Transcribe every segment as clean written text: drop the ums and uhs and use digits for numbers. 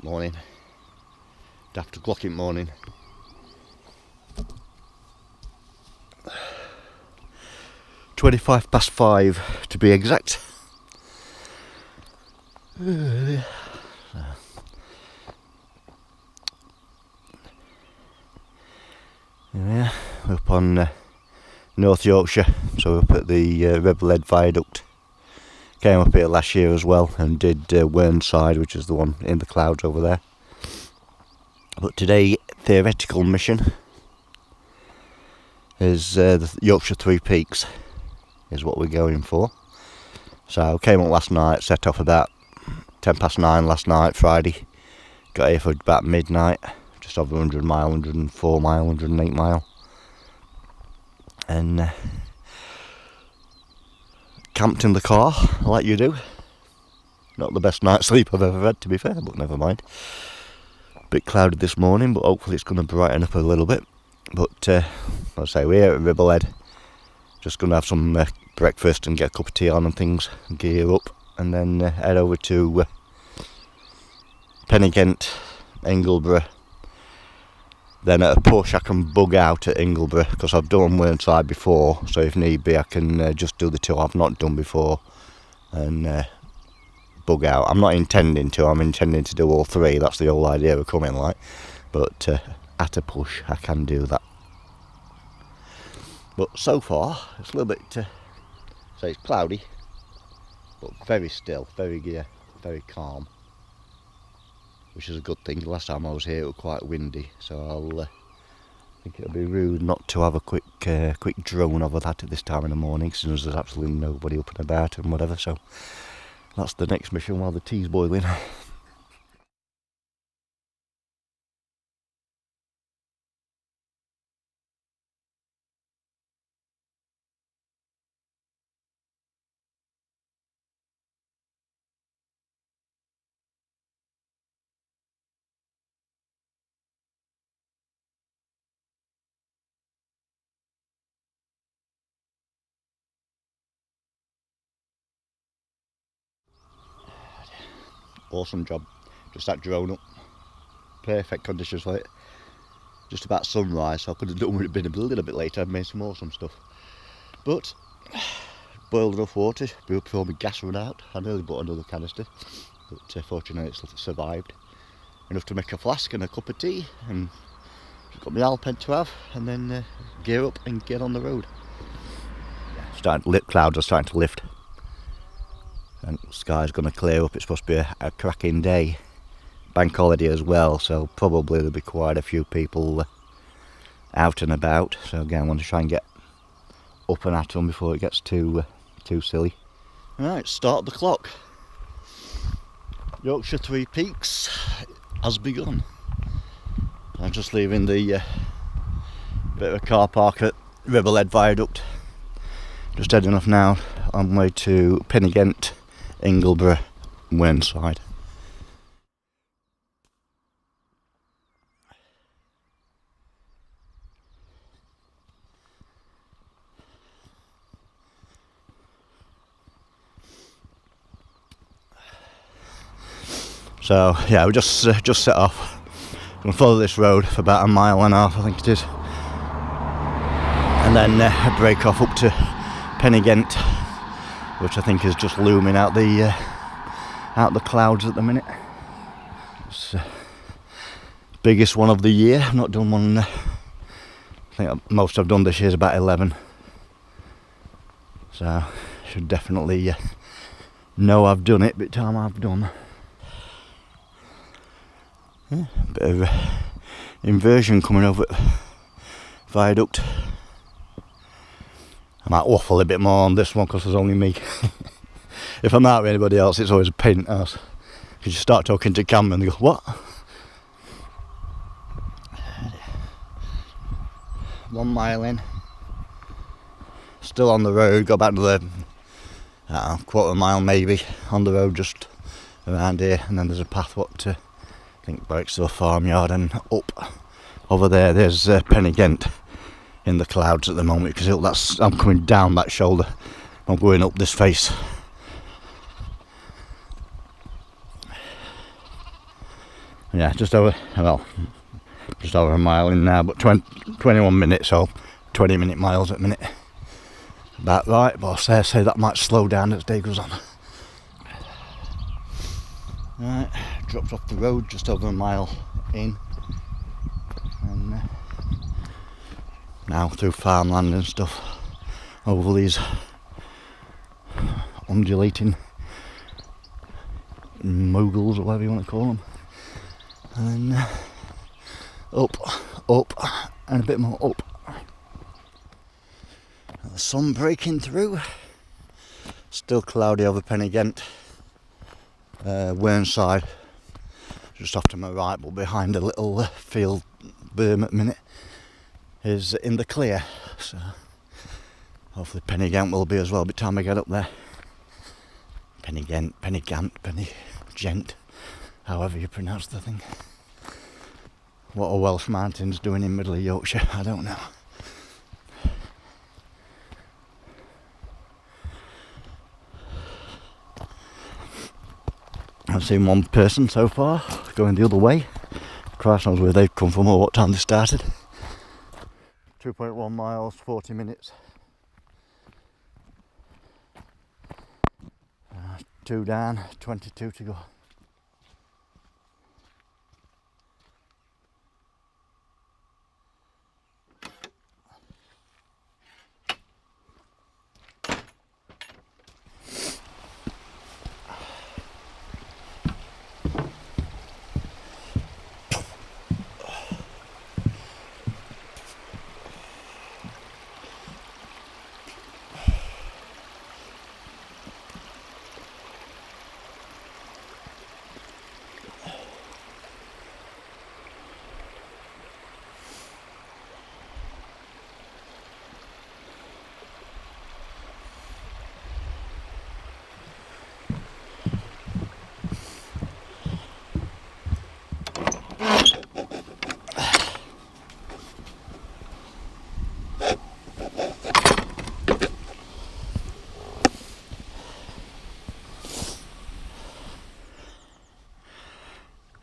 morning. Daft o'clock in morning. (5:25) to be exact. Yeah, we're up on North Yorkshire, so we're up at the Ribblehead Viaduct. Came up here last year as well and did Whernside, which is the one in the clouds over there. But today, theoretical mission is the Yorkshire Three Peaks, is what we're going for. So came up last night, set off about 9:10 last night, Friday. Got here for about midnight, just over 100 mile, 104 mile, 108 mile. And camped in the car, like you do. Not the best night's sleep I've ever had, to be fair, but never mind. Bit cloudy this morning, but hopefully it's going to brighten up a little bit. But like I say, we're here at Ribblehead. Just going to have some breakfast and get a cup of tea on and things, and gear up, and then head over to Pen-Y-Ghent, Ingleborough. Then at a push I can bug out at Ingleborough, because I've done Whernside before, so if need be I can just do the two I've not done before and bug out. I'm not intending to, I'm intending to do all three, that's the whole idea of coming, like. But at a push I can do that. But so far it's a little bit, so it's cloudy, but very still, very calm. Which is a good thing. Last time I was here it was quite windy, so I think it'll be rude not to have a quick drone over that at this time in the morning, since there's absolutely nobody up and about and whatever. So that's the next mission while the tea's boiling. Awesome job, just that drone up, perfect conditions for it. Just about sunrise, so I could have done with it been a little bit later and made some awesome stuff. But boiled enough water before my gas ran out. I nearly bought another canister, but fortunately it's survived. Enough to make a flask and a cup of tea, and just got my Alpen to have, and then gear up and get on the road. Clouds are starting to lift. And the sky's going to clear up. It's supposed to be a cracking day. Bank holiday as well, so probably there'll be quite a few people out and about. So again, I want to try and get up and at them before it gets too silly. Right, start the clock. Yorkshire Three Peaks has begun. I'm just leaving the bit of a car park at Ribblehead Viaduct. Just heading off now on my way to Pen-Y-Ghent, Ingleborough, Whernside. So yeah, we just set off. I'm gonna follow this road for about 1.5 miles, I think it is, and then break off up to Pen-Y-Ghent, which I think is just looming out the clouds at the minute. It's biggest one of the year. I've not done one. I think most I've done this year is about 11. So should definitely know I've done it by the time I've done. Yeah, bit of inversion coming over at Viaduct. I might waffle a bit more on this one because there's only me. If I'm out with anybody else, it's always a pain in the ass. Because you start talking to camera and they go, what? 1 mile in. Still on the road, go back to the quarter mile maybe on the road just around here, and then there's a path up to, I think, back to the farmyard and up. Over there's Pen-Y-Ghent in the clouds at the moment, because I'm coming down that shoulder, I'm going up this face. Yeah, just over a mile in now, but 21 minutes, so 20-minute miles at the minute. About right, but I say that might slow down as day goes on. Right, dropped off the road just over a mile in, and now through farmland and stuff, over these undulating moguls or whatever you want to call them, and up, and a bit more up. The sun breaking through. Still cloudy over Pen-Y-Ghent. Whernside, just off to my right, but behind a little field berm at the minute, is in the clear. So hopefully Pen-Y-Ghent will be as well by the time I get up there. Pen-Y-Ghent, Pen-Y-Ghent, however you pronounce the thing. What are Welsh mountains doing in middle of Yorkshire? I don't know. I've seen one person so far going the other way. Christ knows where they've come from or what time they started. 2.1 miles, 40 minutes. 2 down, 22 to go.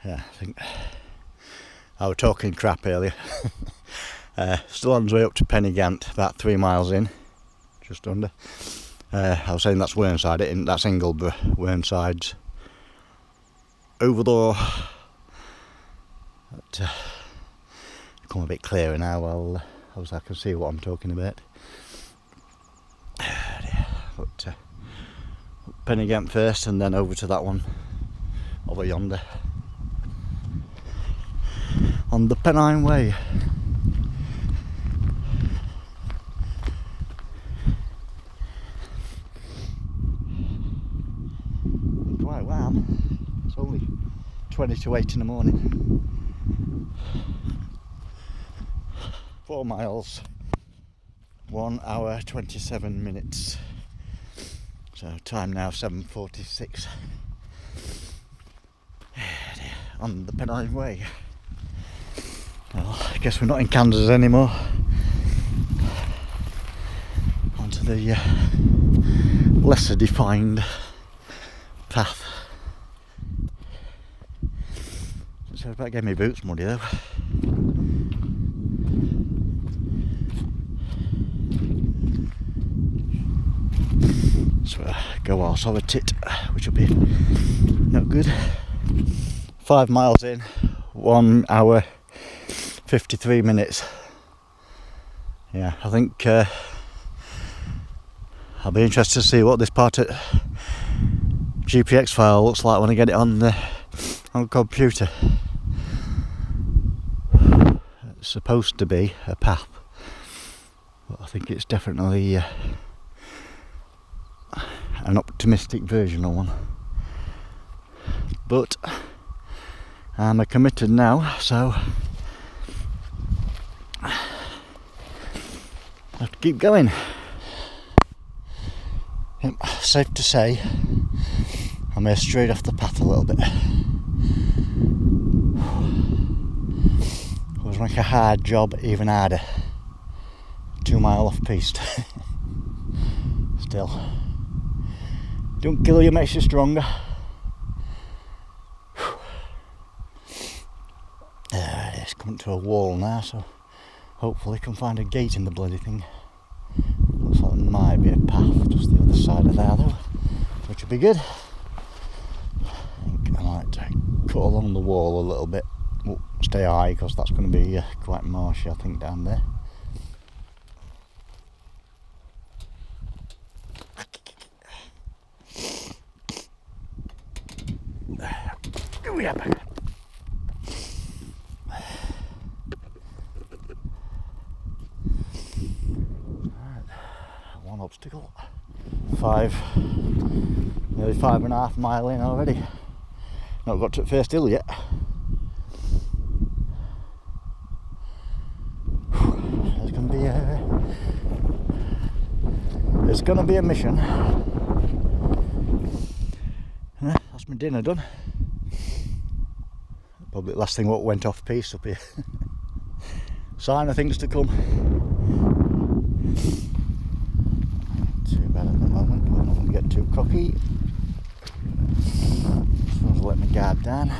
Yeah, I think I was talking crap earlier. Still on his way up to Pen-Y-Ghent, about 3 miles in, just under. I was saying that's Whernside, that's Ingleborough. Whernside's over there. But, come a bit clearer now. I can see what I'm talking about. But Pen-Y-Ghent first, and then over to that one over yonder. On the Pennine Way. Quite warm. It's only 20 to 8 in the morning. 4 miles, 1 hour 27 minutes. So time now 7:46. On the Pennine Way. Well, I guess we're not in Kansas anymore. Onto the lesser defined path. So about getting my boots muddy though. So go arse of a tit, which will be not good. 5 miles in, 1 hour 53 minutes. Yeah, I think I'll be interested to see what this part of GPX file looks like when I get it on the computer. It's supposed to be a path, but I think it's definitely an optimistic version of one. But I'm committed now, so I have to keep going. Safe to say, I may have strayed off the path a little bit. It was like a hard job even harder. 2 mile off piste. Still, don't kill you, makes you stronger. coming to a wall now, so hopefully can find a gate in the bloody thing. Looks like there might be a path just the other side of there though, which would be good. I think I might cut along the wall a little bit, stay high because that's going to be quite marshy I think down there. One obstacle. Nearly 5.5 mile in already. Not got to the first hill yet. There's gonna be a mission. That's my dinner done. Probably the last thing what went off piste up here. Sign of things to come. Too bad at the moment, but I'm not going to get too cocky. Just want to let my guard down.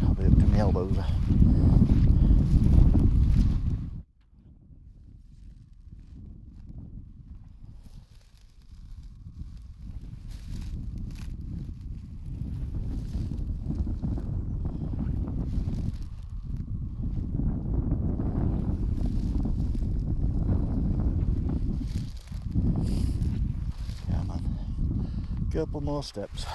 I'll be up to my elbows. Couple more steps.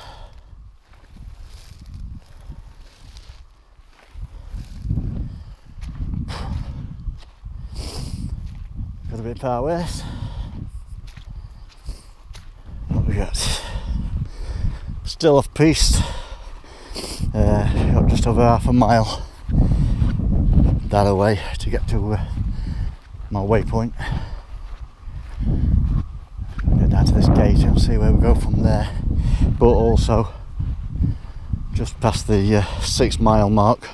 Got a bit far west. What we got? Still off piste. Got just over half a mile that away to get to my waypoint. Down to this gate and see where we go from there, but also just past the 6 mile mark,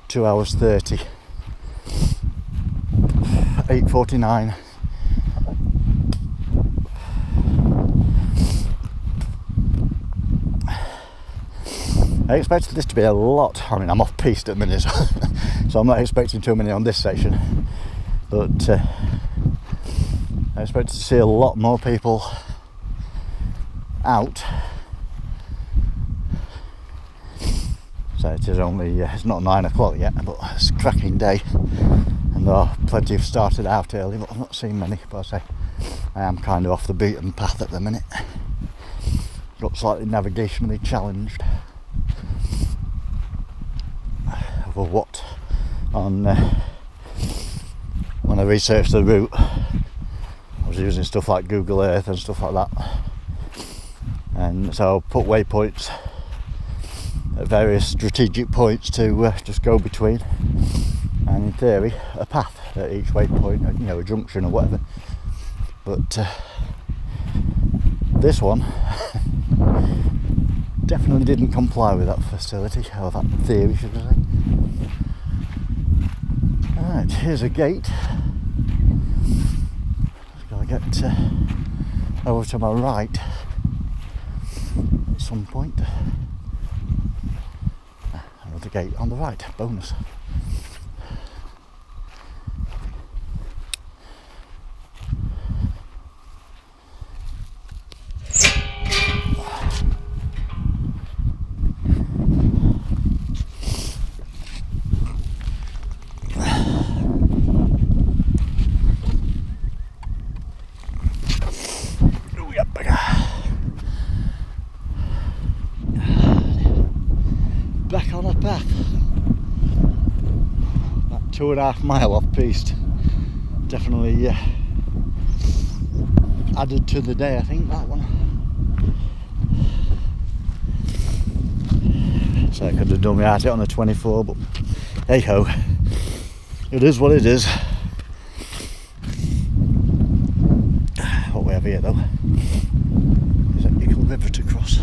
2 hours 30, 8:49. I expected this to be a lot. I mean, I'm off piste at the minute, so I'm not expecting too many on this section, but I expected to see a lot more people out. So it is only, it's not 9 o'clock yet, but it's a cracking day. And there are plenty have started out early, but I've not seen many. But I say, I am kind of off the beaten path at the minute. Got slightly navigationally challenged. Over what? When I researched the route, I was using stuff like Google Earth and stuff like that, and so I put waypoints at various strategic points to just go between, and in theory a path at each waypoint, you know, a junction or whatever. But this one definitely didn't comply with that facility, or that theory should I say. Alright, here's a gate. Get over to my right at some point. Another gate on the right, bonus. Back on the path. That 2.5 mile off piste. Definitely added to the day, I think, that one. So I could have done me at it on a 24, but hey ho, it is what it is. What we have here though is an Ickle River to cross.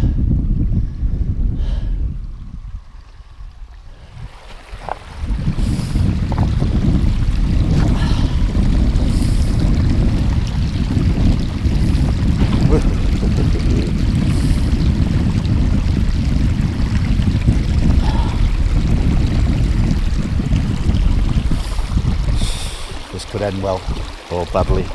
end well or badly.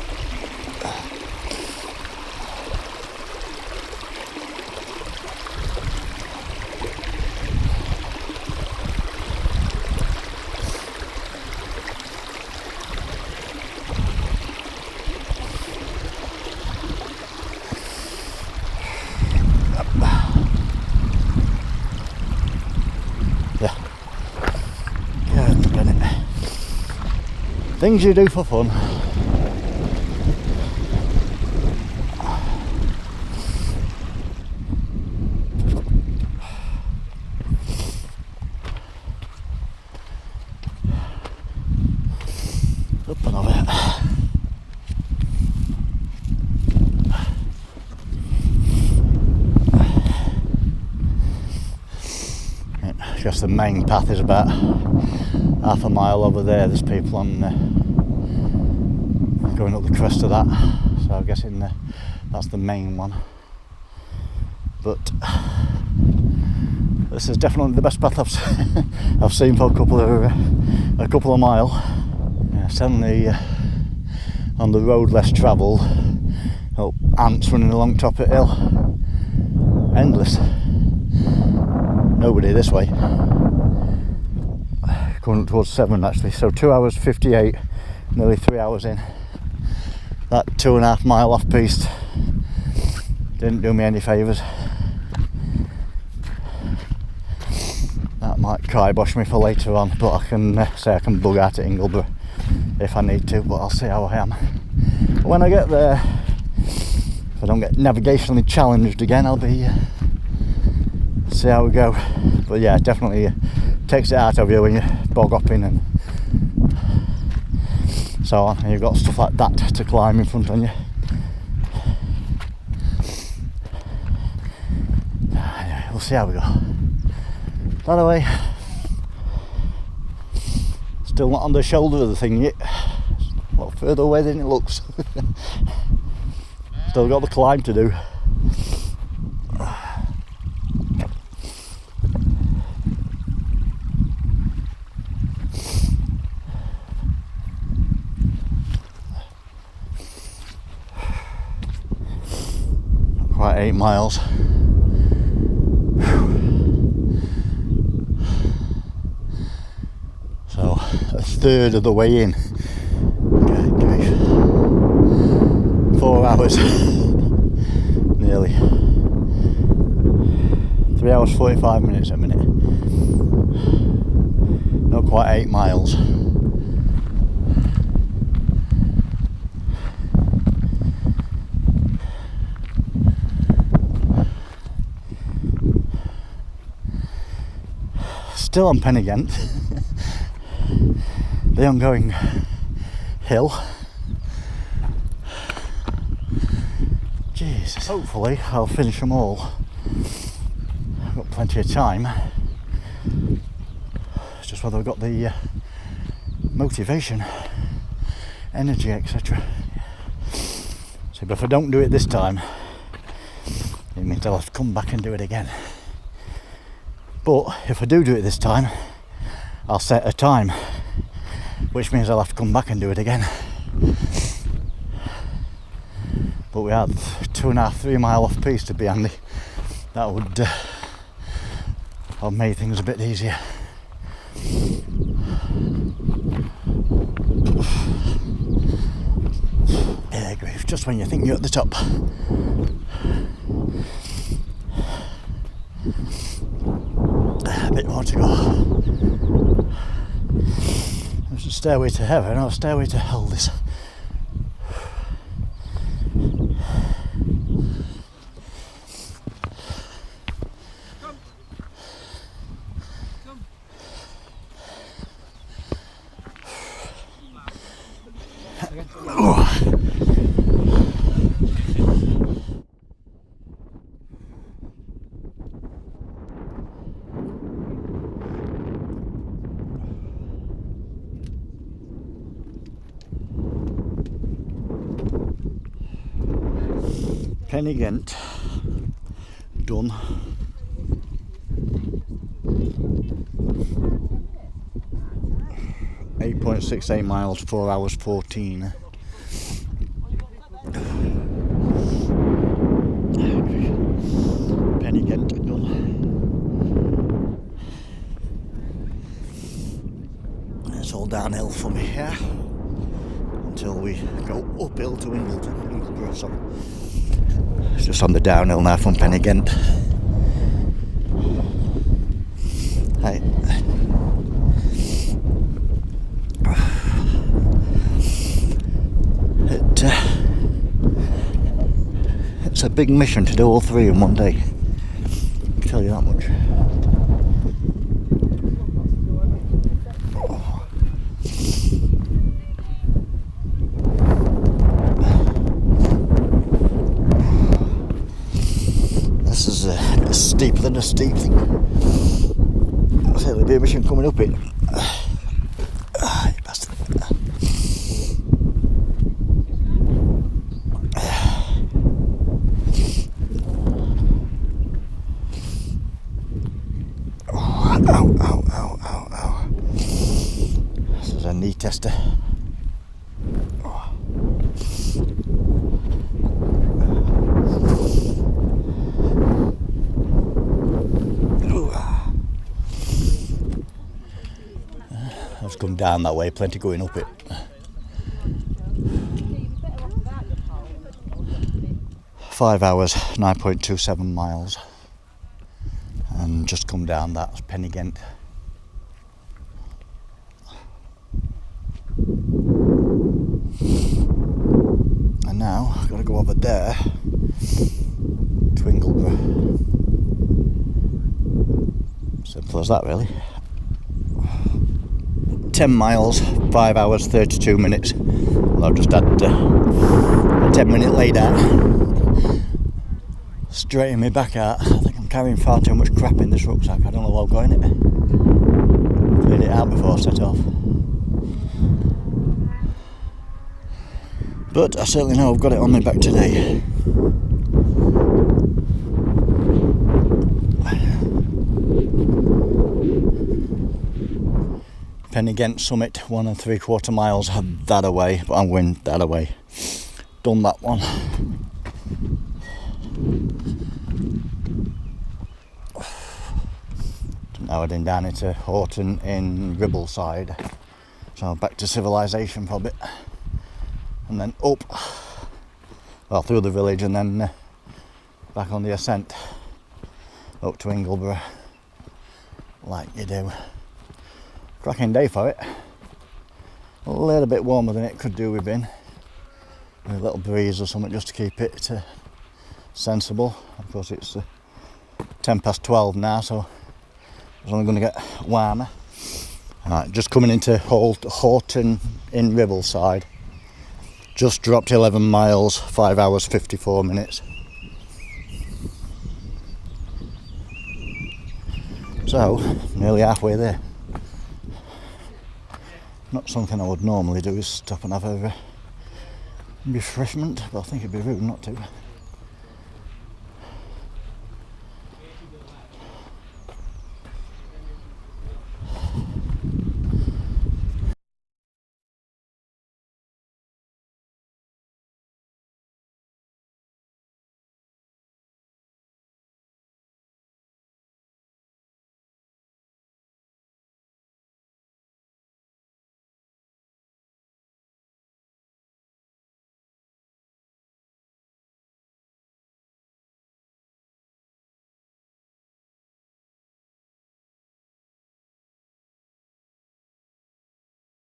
Things you do for fun. Up and over. I guess the main path is about half a mile over there. There's people on going up the crest of that, so I'm guessing that's the main one. But this is definitely the best path I've seen for a couple of miles. Yeah, certainly on the road less travelled. Oh, ants running along top of the hill. Endless. Nobody this way. Going up towards 7 actually, so 2 hours 58, nearly 3 hours in. That 2.5 mile off piste didn't do me any favours. That might kibosh me for later on, but I can say I can bug out at Ingleborough if I need to, but I'll see how I am. But when I get there, if I don't get navigationally challenged again, I'll be see how we go. But yeah, definitely takes it out of you when you're bog hopping and so on, and you've got stuff like that to climb in front of you. Anyway, we'll see how we go. By the way, still not on the shoulder of the thing yet. It's a lot further away than it looks. Still got the climb to do. Quite 8 miles. So a third of the way in. Okay, 4 hours. Nearly. 3 hours 45 minutes a minute. Not quite 8 miles. Still on Pen-Y-Ghent, the ongoing hill. Jesus, hopefully I'll finish them all. I've got plenty of time. It's just whether I've got the motivation, energy, etc. So, but if I don't do it this time, it means I'll have to come back and do it again. But if I do it this time, I'll set a time, which means I'll have to come back and do it again. But we had 2.5, 3 mile off piste to be handy. That would have made things a bit easier. Yeah, grief, just when you think you're at the top. A bit more to go. There's a stairway to heaven or a stairway to hell this. Pen-Y-Ghent done. 8.68 miles, 4 hours 14. Pen-Y-Ghent done. It's all downhill from here until we go uphill to Ingleborough. So it's just on the downhill now from Pen-Y-Ghent. Hey. It's a big mission to do all three in one day. I can tell you that much. This is a bit steeper than a steep thing. I'll say there'll be a mission coming up it. You bastard. Ow. This is a knee tester. I've come down that way, plenty going up it. Five hours, 9.27 miles. And just come down that's Pen-Y-Ghent. And now I've got to go over there to Ingleborough. Simple as that, really. 10 miles, 5 hours 32 minutes. Well, I've just had a 10-minute lay down. Straighten me back out. I think I'm carrying far too much crap in this rucksack. I don't know where I'll go in it. Cleared it out before I set off. But I certainly know I've got it on my back today. Pen-Y-Ghent summit, 1 3/4 miles that away, but I'm going that away. Done that one. Now heading down into Horton in Ribblehead. So back to civilization for a bit. And then up, well, through the village and then back on the ascent up to Ingleborough, like you do. Cracking day for it. A little bit warmer than it could do with been. With a little breeze or something just to keep it sensible. Of course it's 10 past 12 now, so it's only going to get warmer. Right, just coming into Horton in Ribblehead. Just dropped 11 miles, 5 hours 54 minutes. So, nearly halfway there. Not something I would normally do is stop and have a refreshment, but I think it'd be rude not to.